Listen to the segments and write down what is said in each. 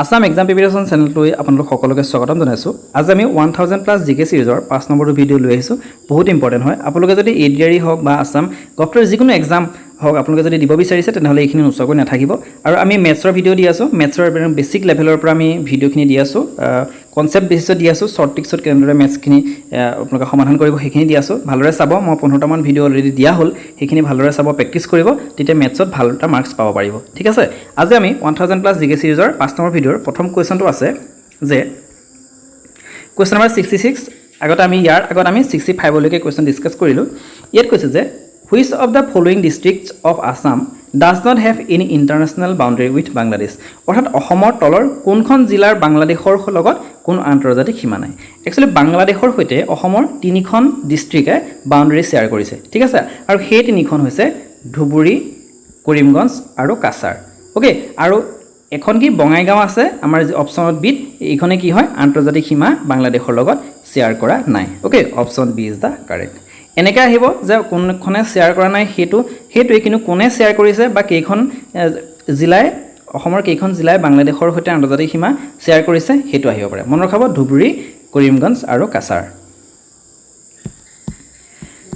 Assam exam preparation চেনেলটোৱে আপোনালোক সকলোকে স্বাগতম জনাইছোঁ। আজি আমি 1000+ জিকে সিৰিজৰ 5 নম্বৰৰ ভিডিঅ' লৈ আহিছোঁ। বহুত ইম্পৰ্টেণ্ট হয়। আপোনালোকে যদি এডিআৰই হওক বা আসাম গভটৰ যিকোনো এক্সাম হওক আপোনালোকে যদি দিব বিচাৰিছে তেনেহ'লে এইখিনি নোচোৱাকৈ নাথাকিব। আৰু আমি মেথছৰ ভিডিঅ' দি আছোঁ। মেথছৰ বেছিক লেভেলৰ পৰা আমি ভিডিঅ'খিনি দি আছোঁ। কনচেপ্ট বেচিছত দি আছোঁ। শ্বৰ্ট ট্ৰিক্সত কেনেদৰে মেথছখিনি আপোনালোকে সমাধান কৰিব সেইখিনি দি আছোঁ। ভালদৰে চাব। মই 15টামান ভিডিঅ' অলৰেডি দিয়া হ'ল। সেইখিনি ভালদৰে চাব, প্ৰেক্টিছ কৰিব, তেতিয়া মেথছত ভাল এটা মাৰ্কছ পাব পাৰিব। ঠিক আছে। আজি আমি 1000+ জিকে সিৰিজৰ 5 নম্বৰ ভিডিঅ'ৰ প্ৰথম কুৱেশ্যনটো আছে যে কুৱেশ্যন নম্বৰ 66 আগতে আমি ইয়াৰ আগত আমি 65লৈকে কুৱেশ্যন ডিছকাছ কৰিলোঁ। ইয়াত কৈছে যে which of the following districts of Assam does not have any international boundary with Bangladesh. অৰ্থাৎ অসমৰ তলৰ কোনখন জিলাৰ বাংলাদেশৰ লগত কোনো আন্তৰ্জাতিক সীমা নাই। একচুৱেলি বাংলাদেশৰ সৈতে অসমৰ 3খন ডিষ্ট্ৰিক্টে বাউণ্ডেৰী শ্বেয়াৰ কৰিছে। ঠিক আছে। আৰু সেই 3খন হৈছে ধুবুৰী, কৰিমগঞ্জ আৰু কাছাৰ। অ'কে। আৰু এখন কি বঙাইগাঁও আছে আমাৰ যি অপশ্যনত বিত, এইখনে কি হয় আন্তৰ্জাতিক সীমা বাংলাদেশৰ লগত শ্বেয়াৰ কৰা নাই। Okay. Option B is the correct. এনেকৈ আহিব যে কোনখনে শ্বেয়াৰ কৰা নাই সেইটোৱে, কিন্তু কোনে শ্বেয়াৰ কৰিছে বা কেইখন জিলাই অসমৰ কেইখন জিলাই বাংলাদেশৰ সৈতে আন্তৰ্জাতিক সীমা শ্বেয়াৰ কৰিছে সেইটো আহিব পাৰে। মনত ৰখাব ধুবুৰী, কৰিমগঞ্জ আৰু Cachar.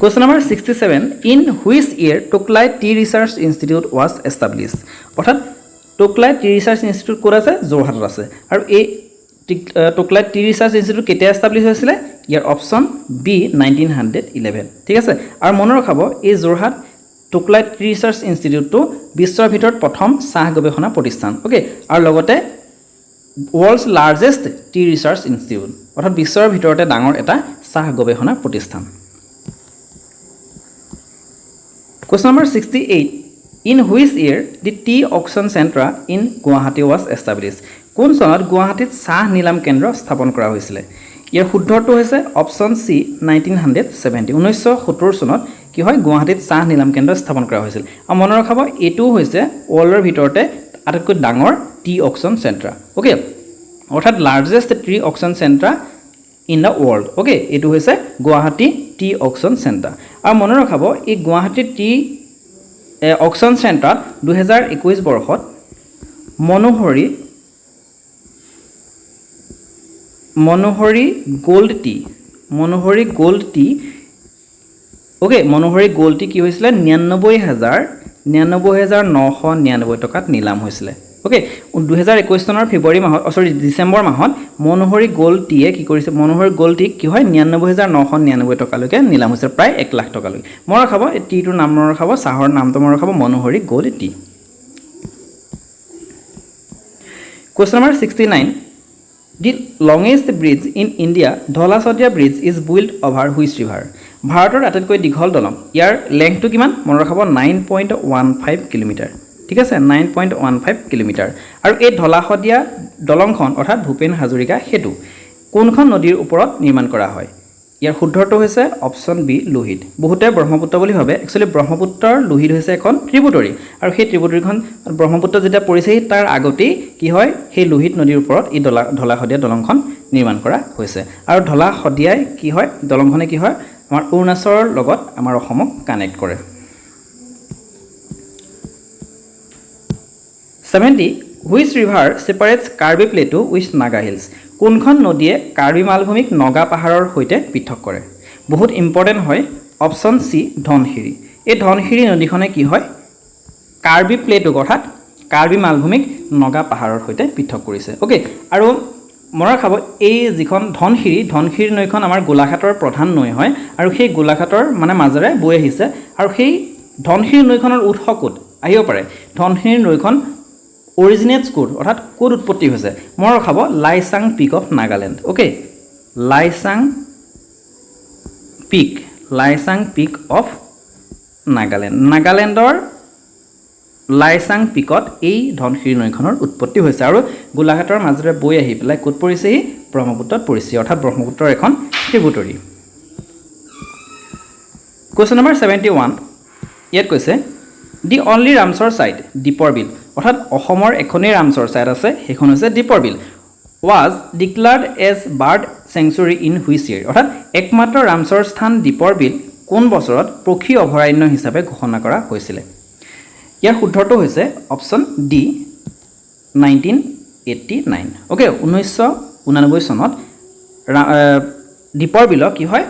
Question number 67 in which year Toklai Tea Research Institute was established? অৰ্থাৎ টোকলাই টি ৰিচাৰ্চ ইনষ্টিটিউট ক'ত আছে? যোৰহাটত আছে। আৰু এই টোকলাই টি ৰিচাৰ্চ ইনষ্টিটিউট কেতিয়া এষ্টাব্লিছ হৈছিলে? ইয়াৰ অপশ্যন বি 1911। ঠিক আছে। আৰু মনত ৰখাব এই যোৰহাট টোকলাই টি ৰিচাৰ্চ ইনষ্টিটিউটটো বিশ্বৰ ভিতৰত প্ৰথম চাহ গৱেষণা প্ৰতিষ্ঠান। অ'কে। আৰু লগতে world's largest tea research institute, অৰ্থাৎ বিশ্বৰ ভিতৰতে ডাঙৰ এটা চাহ গৱেষণা প্ৰতিষ্ঠান। Question number 68 in which year the tea auction center in Guwahati was established? কোন চনত গুৱাহাটীত চাহ নিলাম কেন্দ্ৰ স্থাপন কৰা হৈছিলে? ইয়াৰ শুদ্ধটো হৈছে অপশ্যন চি 1970। 1970 চনত কি হয় গুৱাহাটীত চাহ নিলাম কেন্দ্ৰ স্থাপন কৰা হৈছিল। আৰু মনত ৰখাব এইটো হৈছে ৱৰ্ল্ডৰ ভিতৰতে আটাইতকৈ ডাঙৰ টি অকশ্যন চেণ্টাৰ। অ'কে। অৰ্থাৎ largest T auction centre in the world. Okay. এইটো হৈছে গুৱাহাটী টি অকশ্যন চেণ্টাৰ। আৰু মনত ৰখাব এই গুৱাহাটী টি অকশ্যন চেণ্টাৰত 2021 বৰ্ষত মনোহৰী গ'ল্ড টি অ'কে মনোহৰী গ'ল্ড টি কি হৈছিলে 99,999 টকাত নিলাম হৈছিলে। অ'কে। 2021 চনৰ ডিচেম্বৰ মাহত মনোহৰী গ'ল্ড টিয়ে কি কৰিছে? মনোহৰী গ'ল্ড টি কি হয় 99,999 টকালৈকে নিলাম হৈছে, প্ৰায় 1 লাখ টকালৈকে। মনত ৰখাব এই টিটোৰ নাম মনত ৰখাব, চাহৰ নামটো মনত ৰখাব মনোহৰী গ'ল্ড টি। Question number 69 the longest bridge in India Dhola Sadiya bridge is build over which river? ভাৰতৰ আটাইতকৈ দীঘল দলং, ইয়াৰ লেংথটো কিমান? মনত ৰখাব 9.15 কিলোমিটাৰ। ঠিক আছে। 9.15 কিলোমিটাৰ। আৰু এই ধলা শদিয়া দলংখন অৰ্থাৎ ভূপেন হাজৰিকা সেতু কোনখন নদীৰ ওপৰত নিৰ্মাণ কৰা হয়? ইয়াৰ শুদ্ধটো হৈছে অপশ্যন বি লোহিত। বহুতে ব্ৰহ্মপুত্ৰ বুলি ভাবে। একচুৱেলি ব্ৰহ্মপুত্ৰৰ লোহিত হৈছে এখন ট্ৰিবিউটৰী। আৰু সেই ট্ৰিবিউটৰীখন ব্ৰহ্মপুত্ৰ যেতিয়া পৰিছেহি তাৰ আগতেই কি হয় সেই লোহিত নদীৰ ওপৰত এই ধলা শদিয়া দলংখন নিৰ্মাণ কৰা হৈছে। আৰু ধলা শদিয়াই কি হয় দলংখনে কি হয় আমাৰ অৰুণাচলৰ লগত আমাৰ অসমক কানেক্ট কৰে। 70 which river separates Karbi plateau with Naga hills? কোনখন নদীয়ে কাৰ্বি মালভূমিক নগা পাহাৰৰ সৈতে পৃথক কৰে? বহুত ইম্পৰ্টেণ্ট হয়। Option C Dhansiri. এই ধনশিৰি নদীখনে কি হয় কাৰ্বি প্লেটুক অৰ্থাৎ কাৰ্বি মালভূমিক নগা পাহাৰৰ সৈতে পৃথক কৰিছে। অ'কে। আৰু মনত ৰাখিব এই যিখন ধনশিৰি নৈখন আমাৰ গোলাঘাটৰ প্ৰধান নৈ হয়। আৰু সেই গোলাঘাটৰ মাজেৰে বৈ আহিছে। আৰু সেই ধনশিৰি নৈখনৰ উৎস ক'ত আহিব পাৰে? ধনশিৰি নৈখন অৰিজিনেটছ ক'ত অৰ্থাৎ ক'ত উৎপত্তি হৈছে? মনত ৰখাব Laichang peak of Nagaland. Okay. Laichang peak of Nagaland. নাগালেণ্ডৰ লাইচাং পিকত এই ধনশিৰি নৈখনৰ উৎপত্তি হৈছে। আৰু গোলাঘাটৰ মাজেৰে বৈ আহি পেলাই ক'ত পৰিছেহি? ব্ৰহ্মপুত্ৰত পৰিছে, অৰ্থাৎ ব্ৰহ্মপুত্ৰৰ এখন ট্ৰিবিউটৰী। কুৱেশ্যন নম্বৰ 71 ইয়াত কৈছে দি অনলি ৰামচৰ ছাইট দীপৰ বিল, অৰ্থাৎ অসমৰ এখনেই ৰামচৰ ছাইট আছে, সেইখন হৈছে Deepor Beel. Was declared as bird sanctuary in which year? অৰ্থাৎ একমাত্ৰ ৰামচৰ স্থান দীপৰ বিল কোন বছৰত পক্ষী অভয়াৰণ্য হিচাপে ঘোষণা কৰা হৈছিলে? ইয়াৰ শুদ্ধটো হৈছে অপশ্যন ডি 19 1989 ওকে 1989 চনত দীপৰ বিলক কি হয়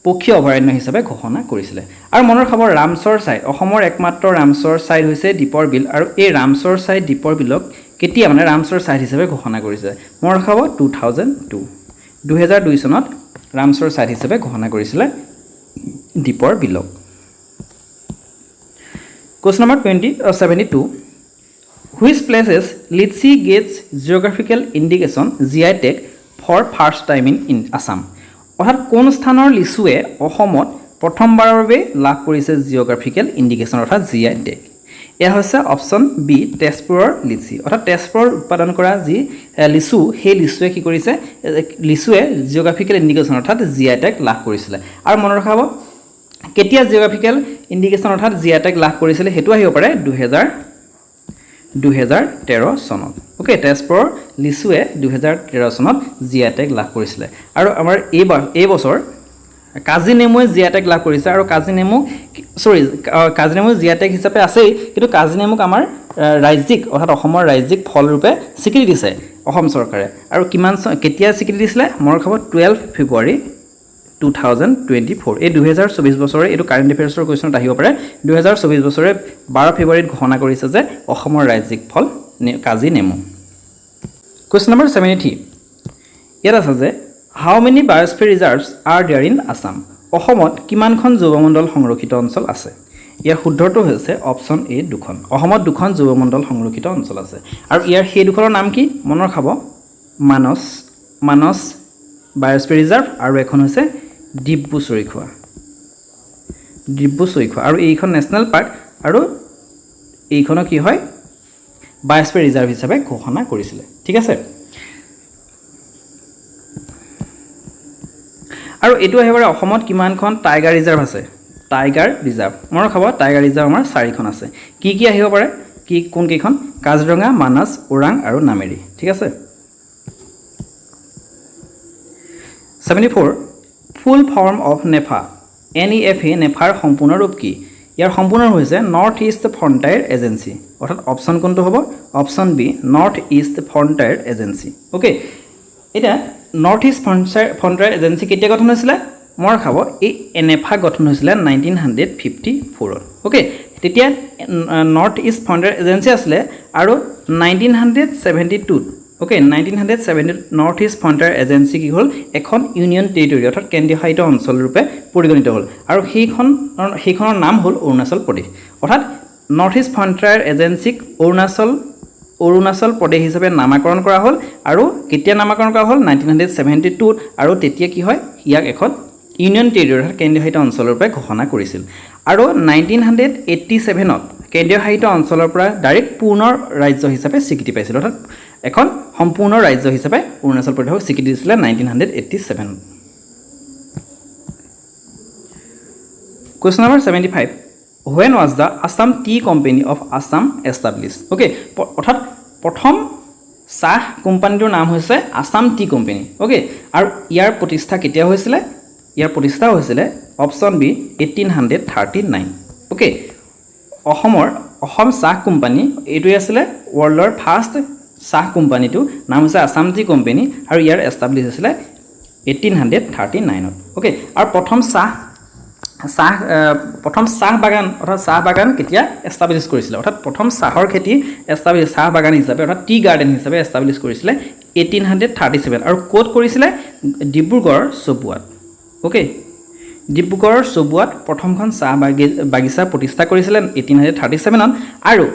পক্ষীয় অভয়াৰণ্য হিচাপে ঘোষণা কৰিছিলে আৰু মনৰ খবৰ ৰামচৰ ছাইট অসমৰ একমাত্ৰ ৰামচৰ ছাইট হৈছে দীপৰ বিল আৰু এই ৰামচৰ ছাইট দীপৰ বিলক কেতিয়া মানে ৰামচৰ ছাইট হিচাপে ঘোষণা কৰিছে মনৰ খবৰ 2002 চনত ৰামচৰ ছাইট হিচাপে ঘোষণা কৰিছিলে দীপৰ বিলক Question number 72 Which places Litchi gets geographical indication GI tag for first time in Assam অৰ্থাৎ কোন স্থানৰ লিচুৱে অসমত প্ৰথমবাৰৰ বাবে লাভ কৰিছে জিঅ'গ্ৰাফিকেল ইণ্ডিকেশ্যন অৰ্থাৎ GI tag এয়া হৈছে অপশ্যন বি তেজপুৰৰ লিচি অৰ্থাৎ তেজপুৰৰ উৎপাদন কৰা যি লিচু সেই লিচুৱে কি কৰিছে লিচুৱে জিঅ'গ্ৰাফিকেল ইণ্ডিকেশ্যন অৰ্থাৎ GI tag লাভ কৰিছিলে আৰু মনত ৰাখিব কেতিয়া জিঅ'গ্ৰাফিকেল ইণ্ডিকেশ্যন অৰ্থাৎ GI tag লাভ কৰিছিলে হেতু আহিব পাৰে 2013 চনত ওকে তেজপুৰৰ লিচুৱে 2013 চনত GI tag লাভ কৰিছিলে আৰু আমাৰ এই বছৰ কাজি নেমুৱে GI tag লাভ কৰিছে আৰু কাজি নেমু GI tag হিচাপে আছেই কিন্তু কাজি নেমুক আমাৰ ৰাজ্যিক অৰ্থাৎ অসমৰ ৰাজ্যিক ফল ৰূপে স্বীকৃতি দিছে অসম চৰকাৰে আৰু কিমান কেতিয়া স্বীকৃতি দিছিলে মোৰ খবৰ 12 ফেব্ৰুৱাৰী 2024 এই 2024 বছৰে এটো কাৰেন্ট এফেয়াৰ্ছৰ কোৱেশ্চনত আহিব পাৰে 2024 বছৰে 12 ফেব্ৰুৱাৰীত ঘোষণা কৰিছে যে অসমৰ ৰাজ্যিক ফল কাজি নেমু কোৱেশ্চন নম্বৰ 73 ইয়াত আছে যে how many biosphere reserves are there in Assam অসমত কিমানখন জৈৱমণ্ডল সংৰক্ষিত অঞ্চল আছে ইয়াৰ শুদ্ধটো হৈছে অপশ্যন এ দুখন অসমত দুখন জৈৱমণ্ডল সংৰক্ষিত অঞ্চল আছে আৰু ইয়াৰ সেই দুখনৰ নাম কি মনৰ খাব মানস বায়োস্ফিয়াৰ ৰিজাৰ্ভ আৰু এখন হৈছে ডিব্ৰু চৈখোৱা আৰু এইখন নেশ্যনেল পাৰ্ক আৰু এইখনক কি হয় বায়োস্ফিয়াৰ ৰিজাৰ্ভ হিচাপে ঘোষণা কৰিছিলে ঠিক আছে আৰু এটো আহিবৰে অসমত কিমানখন টাইগাৰ ৰিজাৰ্ভ আছে টাইগাৰ ৰিজাৰ্ভ মনৰ খবৰ টাইগাৰ ৰিজাৰ্ভ আমাৰ 4খন আছে কি আহিব পাৰে কোন কেইখন কাজিৰঙা মানস ওৰাং আৰু নামেৰি ঠিক আছে 74 full form of NEFA NEFA নেফাৰ সম্পূৰ্ণ ৰূপ কি ইয়াৰ সম্পূৰ্ণ হৈছে নৰ্থ ইষ্ট ফ্ৰণ্টায়াৰ এজেন্সি অৰ্থাৎ অপশ্যন কোনটো হ'ব option B north east frontier agency okay এটা নৰ্থ ইষ্ট ফ্ৰণ্টায়াৰ এজেন্সি কেতিয়া গঠন হৈছিলে মোৰ খাব এই নেফা গঠন হৈছিলে 1954 ওকে তেতিয়া নৰ্থ ইষ্ট ফ্ৰণ্টায়াৰ এজেন্সি আছিলে আৰু 1972 okay 1970 north east frontier agency কি হ'ল এখন ইউনিয়ন টেৰিটৰি অৰ্থাৎ কেন্দ্ৰীয় শাসিত অঞ্চল ৰূপে পৰিগণিত হ'ল আৰু সেইখনৰ নাম হ'ল অৰুণাচল প্ৰদেশ অৰ্থাৎ north east frontier এজেন্সিক Arunachal Pradesh হিচাপে নামাকৰণ কৰা হ'ল আৰু কেতিয়া নামাকৰণ কৰা হ'ল 1972 আৰু তেতিয়া কি হয় ইয়াক এখন ইউনিয়ন টেৰিটৰি অৰ্থাৎ কেন্দ্ৰীয় শাসিত অঞ্চলৰ ৰূপে ঘোষণা কৰিছিল আৰু 1987ত কেন্দ্ৰীয় শাসিত অঞ্চলৰ পৰা ডাইৰেক্ট পূৰ্ণ ৰাজ্য হিচাপে স্বীকৃতি পাইছিল অৰ্থাৎ এখন সম্পূৰ্ণ ৰাজ্য হিচাপে অৰুণাচল প্ৰদেশক স্বীকৃতি দিছিলে 1987 Question number 75 When was the Assam Tea Company of Assam established okay অৰ্থাৎ প্ৰথম চাহ কোম্পানীটোৰ নাম হৈছে আসাম টি কোম্পানী ওকে আৰু ইয়াৰ প্ৰতিষ্ঠা কেতিয়া হৈছিল ইয়াৰ প্ৰতিষ্ঠা হৈছিল অপশ্যন বি 1839 ওকে অসম চাহ কোম্পানী এইটোই আছিল ওয়াৰ্ল্ডৰ ফাৰ্ষ্ট চাহ কোম্পানীটো নাম হৈছে আসাম টি কোম্পানী আৰু ইয়াৰ এষ্টাবলিছ হৈছিল 1839 ওকে আৰু প্ৰথম চাহ বাগান কেতিয়া এষ্টাবলিছ কৰিছিল অৰ্থাৎ প্ৰথম চাহৰ খেতি এষ্টাবলিছ চাহ বাগান হিচাপে অৰ্থাৎ টি গাৰ্ডেন হিচাপে এষ্টাবলিছ কৰিছিল 1837 আৰু কোড কৰিছিল ডিব্ৰুগড় চবুৱাত ওকে ডিব্ৰুগড়ৰ চবুৱাত প্ৰথমখন চাহ বাগিচা প্ৰতিষ্ঠা কৰিছিল 1837ত আৰু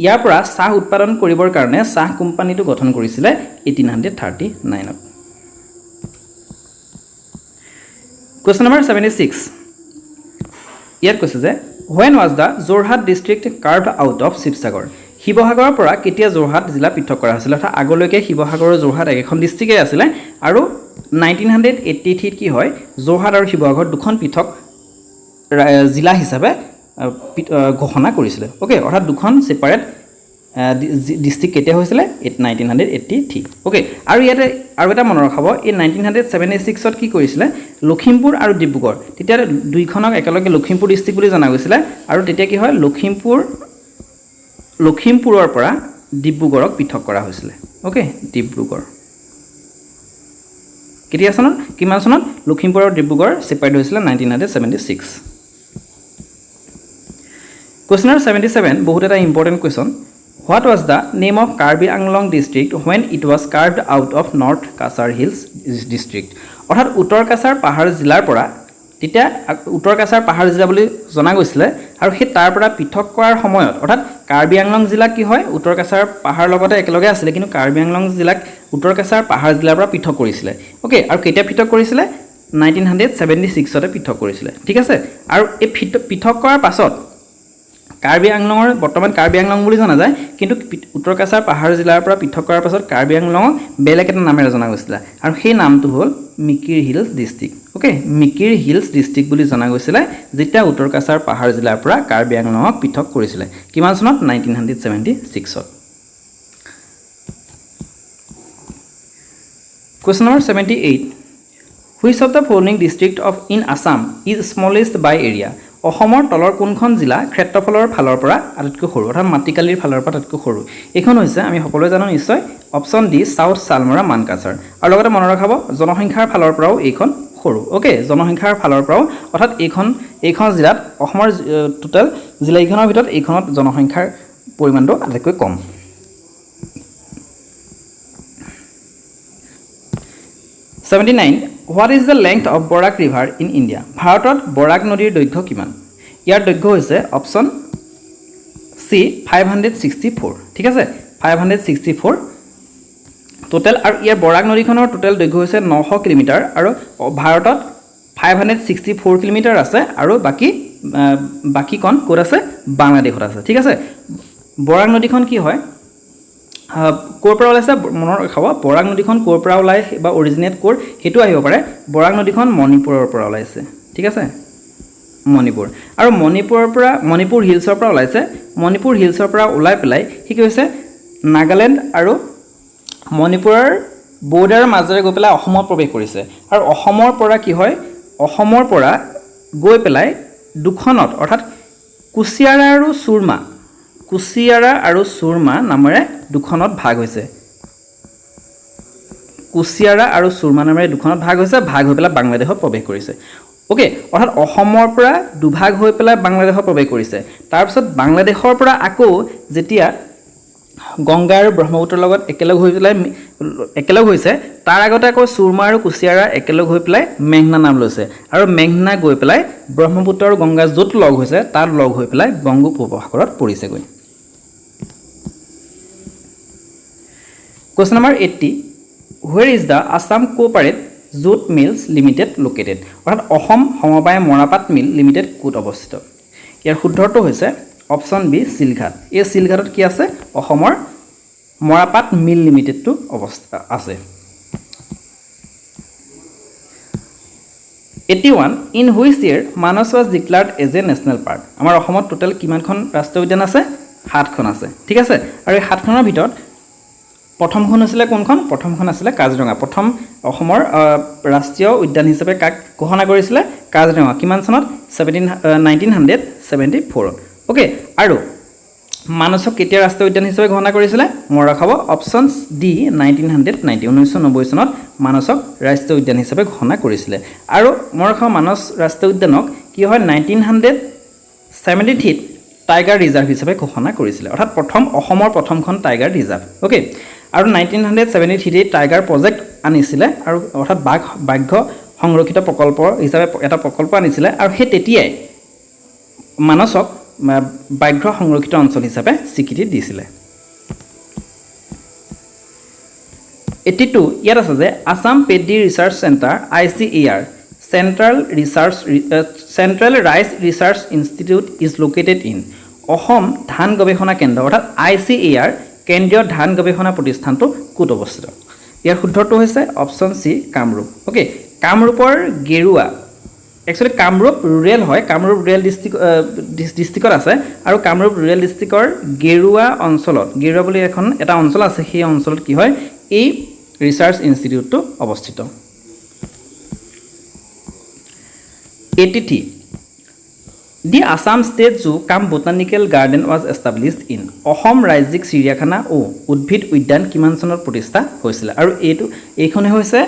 ইয়াৰ পৰা চাহ উৎপাদন কৰিবৰ কাৰণে চাহ কোম্পানীটো গঠন কৰিছিল 1839ত Question number 76 ইয়াত কৈছে যে when was the Jorhat district carved out of Shivsagar শিৱসাগৰৰ পৰা কেতিয়া যোৰহাট জিলা পৃথক কৰা হৈছিল অৰ্থাৎ আগলৈকে শিৱসাগৰৰ যোৰহাট এখন ডিস্ট্ৰিক্টে আছিল আৰু 1983 কি হয় যোৰহাট আৰু শিৱসাগৰ দুখন পৃথক জিলা হিচাপে ঘোষণা কৰিছিল ওকে অৰ্থাৎ দুখন সেপাৰেট ডিস্ট্ৰিক্ট কেতিয়া হৈছিল 1983 ওকে আৰু ইয়াতে আৰু এটা মনত ৰাখব এই 1976 ত কি কৰিছিল লখিমপুৰ আৰু ডিব্ৰুগড় তেতিয়া দুইখনক একেলগে লখিমপুৰ ডিস্ট্ৰিক্ট বুলি জনা গৈছিল আৰু তেতিয়া কি হয় লখিমপুৰৰ পৰা ডিব্ৰুগড়ক পৃথক কৰা হৈছিলে ওকে ডিব্ৰুগড় কেতিয়া চনত কিমান চনত লখিমপুৰ আৰু ডিব্ৰুগড় ছেপাৰেট হৈছিলে 1976 Question number 77 বহুত এটা important question What was the name of Karbi Anglong district when it was carved out of North Kasar Hills district অৰ্থাৎ উত্তৰ কাছাৰ পাহাৰ জিলাৰ পৰা তেতিয়া উত্তৰ কাছাৰ পাহাৰ জিলা বুলি জনা গৈছিলে আৰু সেই তাৰ পৰা পৃথক কৰাৰ সময়ত অৰ্থাৎ কাৰ্বি আংলং জিলা কি হয় উত্তৰ কাছাৰ পাহাৰ লগতে একেলগে আছিল কিন্তু কাৰ্বি আংলং জিলাক উত্তৰ কাছাৰ পাহাৰ জিলাৰ পৰা পৃথক কৰিছিলে ওকে আৰু কেতিয়া পৃথক কৰিছিলে 1976 তে পৃথক কৰিছিলে ঠিক আছে আৰু এই পৃথক কৰাৰ পাছত কাৰ্বি আংলঙৰ বৰ্তমান কাৰ্বি আংলং বুলি জনা যায় কিন্তু উত্তৰ কাছাৰ পাহাৰ জিলাৰ পৰা পৃথক কৰাৰ পাছত কাৰ্বি আংলঙক বেলেগ এটা নামেৰে জনা গৈছিল আৰু সেই নামটো হ'ল Mikir hills district okay Mikir hills district বুলি জনা গৈছিল যেতিয়া উত্তৰ কাছাৰ পাহাৰ জিলাৰ পৰা কাৰ্বি আংলঙক পৃথক কৰিছিল কিমান চনত 1976 ত Question number 78 Which of the following district of in Assam is smallest by area অসমৰ তলৰ কোনখন জিলা ক্ষেত্ৰফলৰ ফালৰ পৰা আটাইতকৈ সৰু অৰ্থাৎ মাটিকালিৰ ফালৰ পৰা আটাইতকৈ সৰু এইখন হৈছে আমি সকলোৱে জানো নিশ্চয় option D south Salmora Mankachar আৰু লগতে মনত ৰাখিব জনসংখ্যাৰ ফালৰ পৰাও এইখন সৰু ওকে জনসংখ্যাৰ ফালৰ পৰাও অৰ্থাৎ এইখন জিলাত অসমৰ টোটাল জিলাইখনৰ ভিতৰত এইখনত জনসংখ্যাৰ পৰিমাণটো আটাইতকৈ কম What is the length of Borak River in India? ভাৰতত বৰাক নদীৰ দৈৰ্ঘ্য কিমান? ইয়াৰ দৈৰ্ঘ্য হৈছে অপচন সি 564 ঠিক আছে 564 টোটাল আৰু ইয়াৰ বৰাক নদীখনৰ টোটাল দৈৰ্ঘ্য হৈছে 900 কিলোমিটাৰ আৰু ভাৰতত 564 কিলোমিটাৰ আছে আৰু বাকি কোন ক'ত আছে বাংলাদেশত আছে ঠিক আছে বৰাক নদীখন কি হয় কোৰ পৰা ওলাইছে মনৰ খাব বৰাক নদীখন কোৰ পৰা ওলাই বা অৰিজিনেট কোৰ হেতু আহিব পাৰে বৰাক নদীখন মণিপুৰৰ পৰা ওলাইছে ঠিক আছে মণিপুৰ আৰু মণিপুৰ হিলছৰ পৰা ওলাইছে মণিপুৰ হিলছৰ পৰা ওলাই পেলাই কি হৈছে নাগালেণ্ড আৰু মণিপুৰৰ বৰ্ডাৰৰ মাজেৰে গৈ পেলাই অসমত প্ৰৱেশ কৰিছে আৰু অসমৰ পৰা কি হয় অসমৰ পৰা গৈ পেলাই দুখনত অৰ্থাৎ কুছিয়াৰা আৰু সুৰমা নামেৰে দুখনত ভাগ হৈছে কুছিয়াৰা আৰু সুৰমা নামেৰে দুখনত ভাগ হৈছে ভাগ হৈ পেলাই বাংলাদেশত প্ৰৱেশ কৰিছে ওকে অৰ্থাৎ অসমৰ পৰা দুভাগ হৈ পেলাই বাংলাদেশত প্ৰৱেশ কৰিছে তাৰ পিছত বাংলাদেশৰ পৰা আকৌ যেতিয়া গংগা আৰু ব্ৰহ্মপুত্ৰৰ লগত একেলগ হৈছে তাৰ আগতে আকৌ সুৰমা আৰু কুছিয়াৰা একেলগ হৈ পেলাই মেঘনা নাম লৈছে আৰু মেঘনা গৈ পেলাই ব্ৰহ্মপুত্ৰ আৰু গংগা য'ত লগ হৈছে তাত লগ হৈ পেলাই বংগোপসাগৰত পৰিছেগৈ Question number 80 Where is the Assam Cooperative Jute Mills Limited located অৰ্থাৎ অসম সমবায় মৰাপাট মিল লিমিটেড ক'ত অৱস্থিত ইয়াৰ শুদ্ধটো হৈছে অপচন বি সিলঘাট এই সিলঘাটত কি আছে অসমৰ মৰাপাট মিল লিমিটেডটো অৱস্থিত আছে 81 In which year Manas was declared as a national park আমাৰ অসমত টোটাল কিমানখন ৰাষ্ট্ৰীয় উদ্যান আছে 7খন আছে ঠিক আছে আৰু এই 7খনৰ ভিতৰত প্ৰথমখন আছিল কোনখন প্ৰথমখন আছিল কাজিৰঙা প্ৰথম অসমৰ ৰাষ্ট্ৰীয় উদ্যান হিচাপে কাক ঘোষণা কৰিছিল কাজিৰঙা কিমান চনত 1974 ওকে আৰু মানসক কেতিয়া ৰাষ্ট্ৰীয় উদ্যান হিচাপে ঘোষণা কৰিছিল মই ৰাখাব অপচন ডি 1990 চনত মানসক ৰাষ্ট্ৰীয় উদ্যান হিচাপে ঘোষণা কৰিছিল আৰু মই ৰাখাব মানস ৰাষ্ট্ৰীয় উদ্যানক কি হয় 1973 টাইগাৰ ৰিজাৰ্ভ হিচাপে ঘোষণা কৰিছিল অৰ্থাৎ অসমৰ প্ৰথমখন টাইগাৰ ৰিজাৰ্ভ ওকে আৰু 1973 টাইগাৰ প্ৰজেক্ট আনিছিল আৰু অৰ্থাৎ বাঘ সংৰক্ষিত প্ৰকল্প হিচাপে এটা প্ৰকল্প আনিছিল আৰু সেই তেতিয়াই মানসক বাঘ সংৰক্ষিত অঞ্চল হিচাপে স্বীকৃতি দিছিল 82 ইয়াত আছে যে Assam paddy research centre ICAR Central Rice Research Institute is located in Assam ধান গৱেষণা কেন্দ্ৰ অৰ্থাৎ ICAR কেন্দ্ৰীয় ধান গৱেষণা প্ৰতিষ্ঠানটো ক'ত অৱস্থিত ইয়াৰ শুদ্ধটো হৈছে অপচন সি কামৰূপ ওকে কামৰূপৰ গেৰুৱা একচুৱেলি কামৰূপ ৰুৰেল হয় কামৰূপ ৰুৰেল ডিস্ট্ৰিক্টত আছে আৰু কামৰূপ ৰুৰেল ডিস্ট্ৰিক্টৰ গেৰুৱা অঞ্চলত গেৰুৱা বুলি এটা অঞ্চল আছে সেই অঞ্চলত কি হয় এই ৰিসাৰ্চ ইনষ্টিটিউটটো অৱস্থিত 83 দি আসাম ষ্টেট জু কাম botanical garden was established in Assam ৰাজ্যিক চিৰিয়াখানা ও উদ্ভিদ উদ্যান কিমান চনত প্ৰতিষ্ঠা হৈছিল আৰু এইখনে হৈছে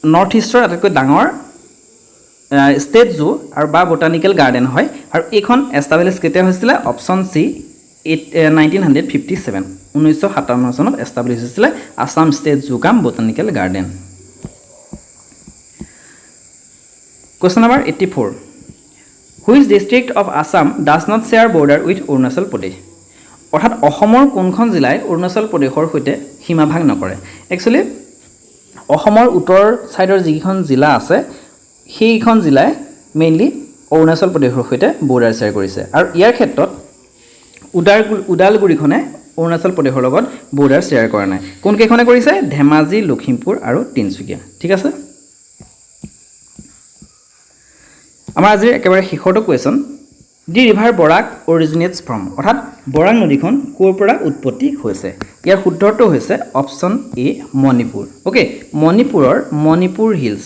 নৰ্থ ইষ্টৰ আটাইতকৈ ডাঙৰ ষ্টেট জু আৰু বা বটানিকেল গাৰ্ডেন হয় আৰু এইখন এষ্টাব্লিছ কেতিয়া হৈছিলে অপশ্যন চি 1957 1957 চনত এষ্টাব্লিছ হৈছিলে আসাম ষ্টেট জু কাম botanical garden Question number 84 Which district of Assam does not share border with Arunachal Pradesh অৰ্থাৎ অসমৰ কোনখন জিলাই অৰুণাচল প্ৰদেশৰ সৈতে সীমা ভাগ নকৰে একচুয়ালি অসমৰ উত্তৰ সাইডৰ যিখন জিলা আছে সেইখন জিলাই মেইনলি অৰুণাচল প্ৰদেশৰ সৈতে বৰ্ডাৰ শেয়াৰ কৰিছে আৰু ইয়াৰ ক্ষেত্ৰত উদালগুৰিখনে অৰুণাচল প্ৰদেশৰ লগত বৰ্ডাৰ শেয়াৰ কৰা নাই কোন কেইখনে কৰিছে ধেমাজি লখিমপুৰ আৰু তিনচুকীয়া ঠিক আছে আমাৰ আজি একেবাৰে শেষৰটো question the river Barak originates from অৰ্থাৎ বৰাক নদীখন ক'ৰ পৰা উৎপত্তি হৈছে ইয়াৰ শুদ্ধটো হৈছে অপশ্যন এ মণিপুৰ ওকে মণিপুৰৰ মণিপুৰ হিলছ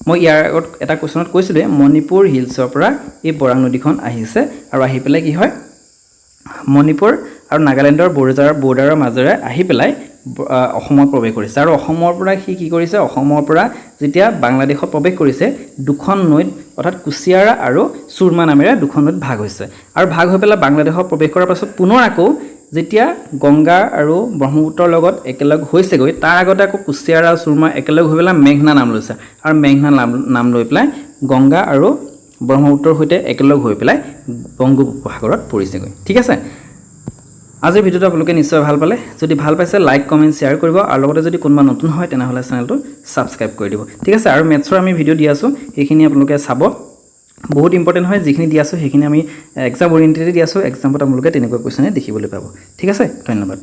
মই ইয়াৰ আগত এটা কোৱেশ্চনত কৈছিলো মণিপুৰ হিলছৰ পৰা এই বৰাক নদীখন আহিছে আৰু আহি পেলাই কি হয় মণিপুৰ আৰু নাগালেণ্ডৰ বৰ্ডাৰৰ মাজেৰে আহি পেলাই অসমত প্ৰৱেশ কৰিছে আৰু অসমৰ পৰা কি কৰিছে অসমৰ পৰা যেতিয়া বাংলাদেশত প্ৰৱেশ কৰিছে দুখন নৈত অৰ্থাৎ কুছিয়াৰা আৰু সুৰমা নামেৰে দুখন নৈত ভাগ হৈছে আৰু ভাগ হৈ পেলাই বাংলাদেশত প্ৰৱেশ কৰাৰ পাছত পুনৰ আকৌ যেতিয়া গংগা আৰু ব্ৰহ্মপুত্ৰৰ লগত একেলগ হৈছেগৈ তাৰ আগতে আকৌ কুছিয়াৰা আৰু সুৰমা একেলগ হৈ পেলাই মেঘনা নাম লৈছে আৰু মেঘনা নাম লৈ পেলাই গংগা আৰু ব্ৰহ্মপুত্ৰৰ সৈতে একেলগ হৈ পেলাই বংগোপসাগৰত পৰিছেগৈ ঠিক আছে আজিৰ ভিডিওটো আপোনালোকে নিশ্চয় ভাল পালে যদি ভাল পাইছে লাইক কমেন্ট শেয়াৰ কৰিব আৰু লগতে যদি কোনোবা নতুন হয় তেনেহলে চেনেলটো সাবস্ক্ৰাইব কৰি দিব ঠিক আছে আৰু মেথছৰ আমি ভিডিও দি আছো এইখিনি আপোনালোকে চাব বহুত ইম্পৰ্টেন্ট হয় যিখিনি দি আছো সেইখিনি আমি এক্সাম ওৰিয়েণ্টেড দি আছো এক্সামত আপোনালোকে তেনেকুৱা কোৱেশ্চনে দেখিবলৈ পাব ঠিক আছে ধন্যবাদ